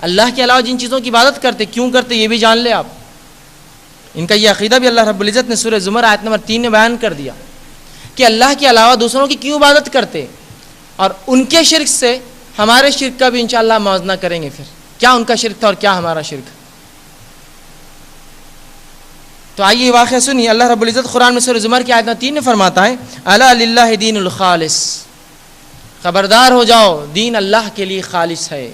اللہ کے علاوہ جن چیزوں کی عبادت کرتے کیوں کرتے یہ بھی جان لے آپ. ان کا یہ عقیدہ بھی اللہ رب العزت نے سورہ زمر آیت نمبر 3 میں بیان کر دیا کہ اللہ کے علاوہ دوسروں کی کیوں عبادت کرتے, اور ان کے شرک سے ہمارے شرک کا بھی انشاءاللہ موازنہ کریں گے. پھر کیا ان کا شرک تھا اور کیا ہمارا شرک. تو آئیے یہ واقعہ سنیے. اللہ رب العزت قرآن میں سورہ زمر کی آیت نمبر 3 میں فرماتا ہے الا للہ دین الخالص, خبردار ہو جاؤ دین اللہ کے لیے خالص ہے,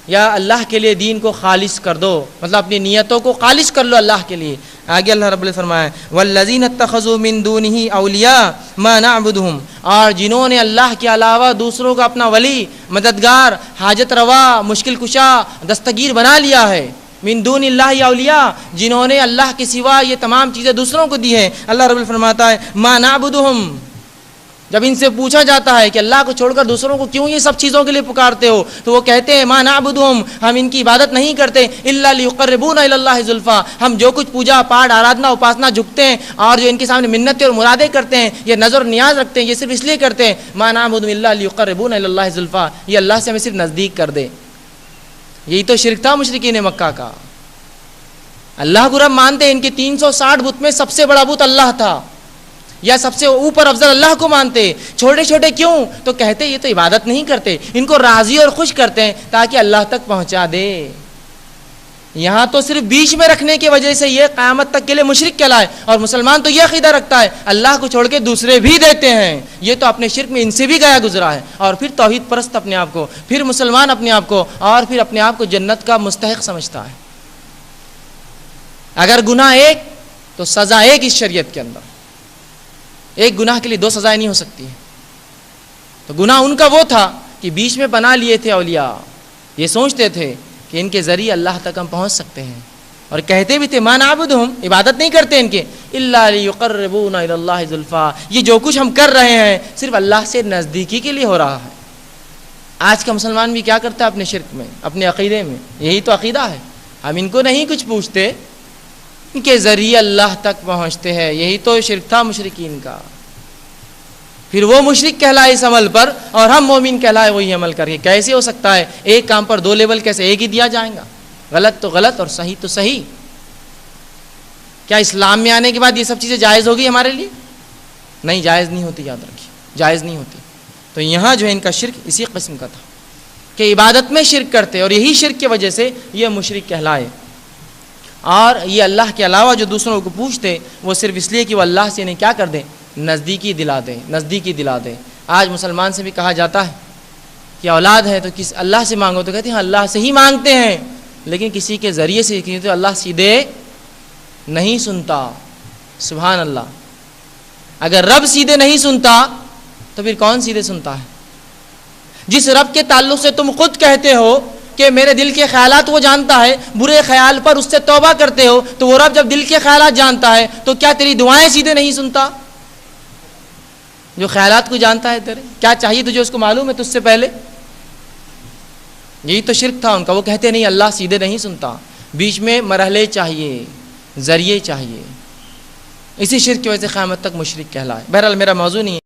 یا اللہ کے لیے دین کو خالص کر دو, مطلب اپنی نیتوں کو خالص کر لو اللہ کے لیے. آگے اللہ رب العزت فرمایا والذین اتخذوا من دونہ اولیاء ما نعبدہم, اور جنہوں نے اللہ کے علاوہ دوسروں کا اپنا ولی, مددگار, حاجت روا, مشکل کشا, دستگیر بنا لیا ہے. من دون اللہ اولیاء, جنہوں نے اللہ کے سوا یہ تمام چیزیں دوسروں کو دی ہیں. اللہ رب العزت فرماتا ہے ما نعبدہم, جب ان سے پوچھا جاتا ہے کہ اللہ کو چھوڑ کر دوسروں کو کیوں یہ سب چیزوں کے لیے پکارتے ہو, تو وہ کہتے ہیں ما نعبدہم, ہم ان کی عبادت نہیں کرتے الا لیقربونا الی اللہ زلفا, ہم جو کچھ پوجا پاٹ آرادھنا اپاسنا جھکتے ہیں اور جو ان کے سامنے منتیں اور مرادیں کرتے ہیں, یہ نظر نیاز رکھتے ہیں, یہ صرف اس لیے کرتے ہیں ما نعبدہم الا لیقربونا الی اللہ زلفا, یہ اللہ سے ہمیں صرف نزدیک کر دے. یہی تو شرک تھا مشرکین مکہ کا. اللہ کو رب مانتے ہیں, ان کے 360 بت میں سب سے بڑا بت اللہ تھا, یا سب سے اوپر افضل اللہ کو مانتے. چھوٹے چھوٹے کیوں, تو کہتے یہ تو عبادت نہیں کرتے, ان کو راضی اور خوش کرتے ہیں تاکہ اللہ تک پہنچا دے. یہاں تو صرف بیچ میں رکھنے کی وجہ سے یہ قیامت تک کے لیے مشرک کہلائے. اور مسلمان تو یہ عقیدہ رکھتا ہے اللہ کو چھوڑ کے دوسرے بھی دیتے ہیں, یہ تو اپنے شرک میں ان سے بھی گیا گزرا ہے. اور پھر توحید پرست اپنے آپ کو, پھر مسلمان اپنے آپ کو, اور پھر اپنے آپ کو جنت کا مستحق سمجھتا ہے. اگر گناہ ایک تو سزا ایک اس شریعت کے اندر, ایک گناہ کے لیے 2 سزائیں نہیں ہو سکتی ہیں. تو گناہ ان کا وہ تھا کہ بیچ میں بنا لیے تھے اولیاء, یہ سوچتے تھے کہ ان کے ذریعے اللہ تک ہم پہنچ سکتے ہیں, اور کہتے بھی تھے ما نعبدہم, عبادت نہیں کرتے ان کے الا لیقربونا الی اللہ زلفا, یہ جو کچھ ہم کر رہے ہیں صرف اللہ سے نزدیکی کے لیے ہو رہا ہے. آج کا مسلمان بھی کیا کرتا ہے اپنے شرک میں, اپنے عقیدے میں, یہی تو عقیدہ ہے, ہم ان کو نہیں کچھ پوچھتے, ان کے ذریعے اللہ تک پہنچتے ہیں. یہی تو شرک تھا مشرکین کا. پھر وہ مشرک کہلائے اس عمل پر, اور ہم مومن کہلائے وہی عمل کر کے. کیسے ہو سکتا ہے ایک کام پر 2 لیول, کیسے ایک ہی دیا جائیں گا؟ غلط تو غلط اور صحیح تو صحیح. کیا اسلام میں آنے کے بعد یہ سب چیزیں جائز ہوگی ہمارے لیے؟ نہیں, جائز نہیں ہوتی, یاد رکھیے جائز نہیں ہوتی. تو یہاں جو ہے ان کا شرک اسی قسم کا تھا کہ عبادت میں شرک کرتے, اور یہی شرک کی وجہ سے یہ مشرک کہلائے. اور یہ اللہ کے علاوہ جو دوسروں کو پوچھتے وہ صرف اس لیے کہ وہ اللہ سے انہیں کیا کر دیں, نزدیکی دلا دیں, نزدیکی دلا دیں. آج مسلمان سے بھی کہا جاتا ہے کہ اولاد ہے تو کس اللہ سے مانگو, تو کہتے ہیں اللہ سے ہی مانگتے ہیں, لیکن کسی کے ذریعے سے, تو اللہ سیدھے نہیں سنتا. سبحان اللہ, اگر رب سیدھے نہیں سنتا تو پھر کون سیدھے سنتا ہے؟ جس رب کے تعلق سے تم خود کہتے ہو کہ میرے دل کے خیالات وہ جانتا ہے, برے خیال پر اس سے توبہ کرتے ہو, تو وہ رب جب دل کے خیالات جانتا ہے تو کیا تیری دعائیں سیدھے نہیں سنتا؟ جو خیالات کو جانتا ہے تیرے, کیا چاہیے تجھے اس کو معلوم ہے تجھ سے پہلے. یہی تو شرک تھا ان کا. وہ کہتے نہیں اللہ سیدھے نہیں سنتا, بیچ میں مرحلے چاہیے, ذریعے چاہیے. اسی شرک کی وجہ سے قیامت تک مشرک کہلائے. بہرحال میرا موضوع نہیں ہے.